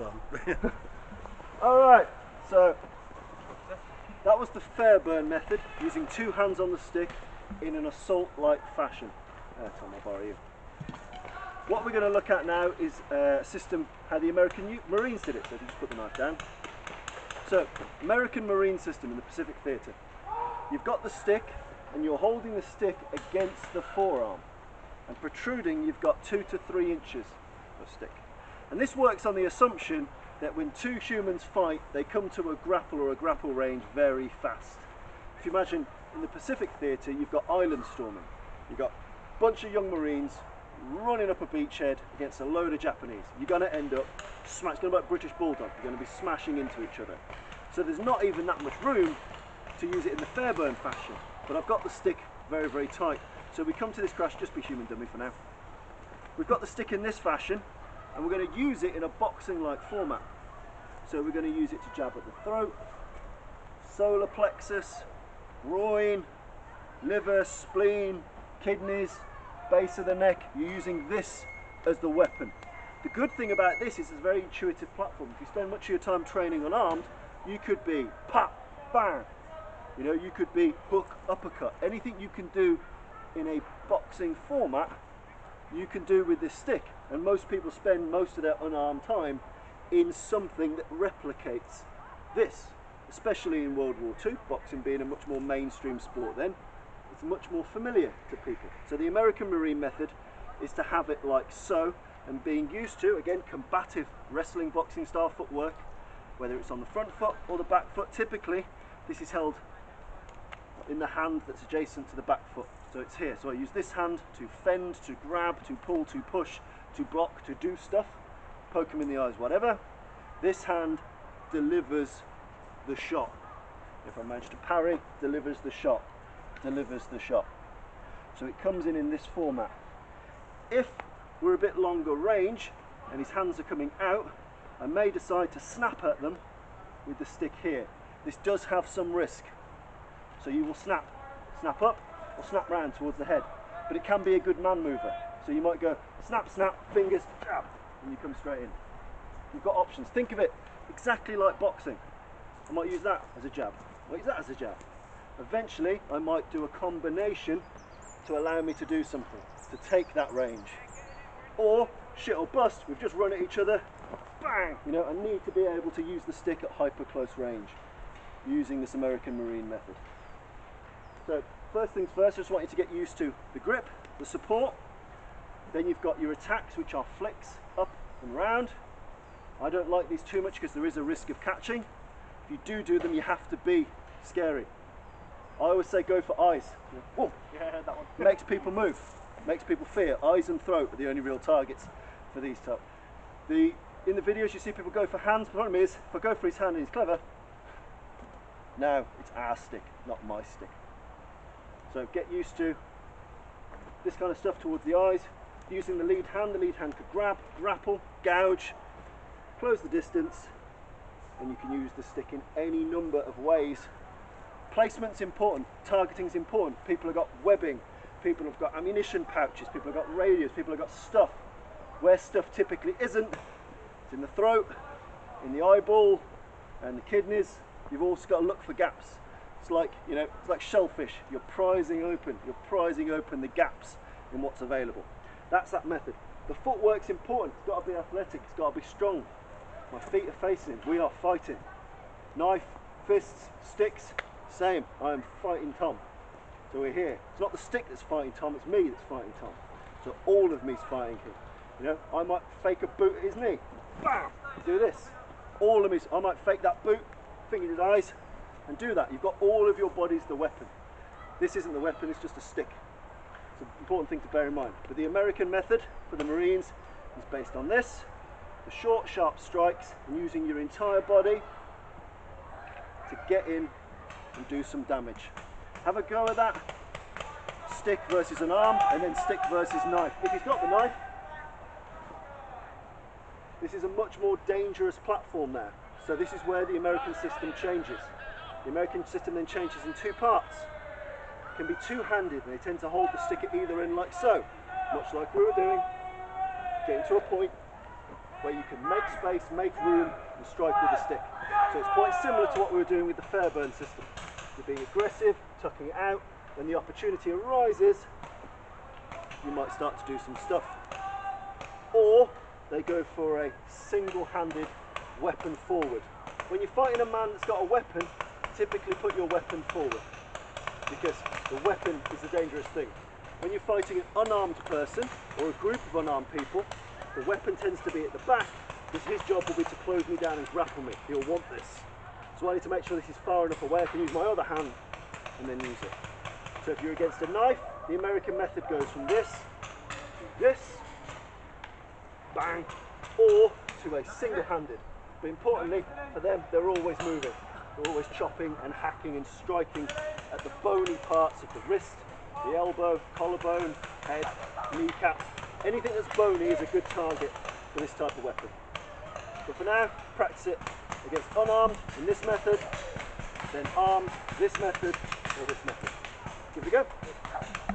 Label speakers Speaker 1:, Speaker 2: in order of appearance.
Speaker 1: on.
Speaker 2: Alright, so that was the Fairburn method, using 2 hands on the stick in an assault-like fashion. Tom, I'll borrow you. What we're going to look at now is a system, how the American Marines did it. So if you just put the knife down. So, American Marine system in the Pacific Theatre. You've got the stick, and you're holding the stick against the forearm. And protruding, you've got 2 to 3 inches of stick. And this works on the assumption that when 2 humans fight, they come to a grapple or a grapple range very fast. If you imagine in the Pacific Theatre, you've got island storming. You've got a bunch of young Marines running up a beachhead against a load of Japanese. You're going to end up it's going to be like British Bulldog. You're going to be smashing into each other. So there's not even that much room to use it in the Fairburn fashion. But I've got the stick very, very tight. So we come to this crash, just be human dummy for now. We've got the stick in this fashion, and we're going to use it in a boxing-like format. So we're going to use it to jab at the throat, solar plexus, groin, liver, spleen, kidneys, base of the neck. You're using this as the weapon. The good thing about this is it's a very intuitive platform. If you spend much of your time training unarmed, you could be pop, bang. You know, you could be hook, uppercut. Anything you can do in a boxing format, you can do with this stick. And most people spend most of their unarmed time in something that replicates this, especially in World War II, boxing being a much more mainstream sport then. It's much more familiar to people. So the American Marine method is to have it like so, and being used to, again, combative wrestling, boxing style footwork, whether it's on the front foot or the back foot. Typically, this is held in the hand that's adjacent to the back foot. So it's here. So I use this hand to fend, to grab, to pull, to push, to block, to do stuff, poke him in the eyes, whatever. This hand delivers the shot. If I manage to parry, delivers the shot, delivers the shot. So it comes in this format. If we're a bit longer range and his hands are coming out, I may decide to snap at them with the stick here. This does have some risk. So you will snap up or snap round towards the head. But it can be a good man mover. So you might go snap, snap, fingers, jab, and you come straight in. You've got options. Think of it exactly like boxing. I might use that as a jab. I might use that as a jab. Eventually, I might do a combination to allow me to do something, to take that range. Or, shit or bust, we've just run at each other, bang! You know, I need to be able to use the stick at hyper close range, using this American Marine method. So, first things first, I just want you to get used to the grip, the support. Then you've got your attacks, which are flicks, up and round. I don't like these too much because there is a risk of catching. If you do them, you have to be scary. I always say go for eyes. Whoa. Yeah, that one. Makes people move, makes people fear. Eyes and throat are the only real targets for these type. In the videos you see people go for hands. The problem is, if I go for his hand and he's clever, now it's our stick, not my stick. So get used to this kind of stuff towards the eyes. Using the lead hand could grab, grapple, gouge, close the distance, and you can use the stick in any number of ways. Placement's important, targeting's important. People have got webbing, people have got ammunition pouches, people have got radios, people have got stuff. Where stuff typically isn't, it's in the throat, in the eyeball, and the kidneys. You've also got to look for gaps. It's like, you know, it's like shellfish. You're prizing open the gaps in what's available. That's that method. The footwork's important. It's got to be athletic. It's got to be strong. My feet are facing him. We are fighting. Knife, fists, sticks, same. I am fighting Tom. So we're here. It's not the stick that's fighting Tom. It's me that's fighting Tom. So all of me's fighting him. You know, I might fake a boot at his knee. Bam! Do this. All of me. I might fake that boot, finger in his eyes, and do that. You've got all of your body's the weapon. This isn't the weapon. It's just a stick. It's an important thing to bear in mind. But the American method for the Marines is based on this. The short, sharp strikes and using your entire body to get in and do some damage. Have a go at that. Stick versus an arm, and then stick versus knife. If he's got the knife, this is a much more dangerous platform now. So this is where the American system changes. The American system then changes in 2 parts. It can be two-handed, and they tend to hold the stick at either end like so, much like we were doing, getting to a point where you can make space, make room, and strike with the stick. So it's quite similar to what we were doing with the Fairburn system. You're being aggressive, tucking it out. When the opportunity arises, you might start to do some stuff. Or they go for a single-handed weapon forward. When you're fighting a man that's got a weapon, typically put your weapon forward, because the weapon is a dangerous thing. When you're fighting an unarmed person or a group of unarmed people, the weapon tends to be at the back, because his job will be to close me down and grapple me. He'll want this. So I need to make sure this is far enough away. I can use my other hand and then use it. So if you're against a knife, the American method goes from this to this, bang, or to a single-handed. But importantly, for them, they're always moving. They're always chopping and hacking and striking at the bony parts of the wrist, the elbow, collarbone, head, kneecap. Anything that's bony is a good target for this type of weapon. But for now, practice it against unarmed in this method, then armed, this method, or this method. Give it a go.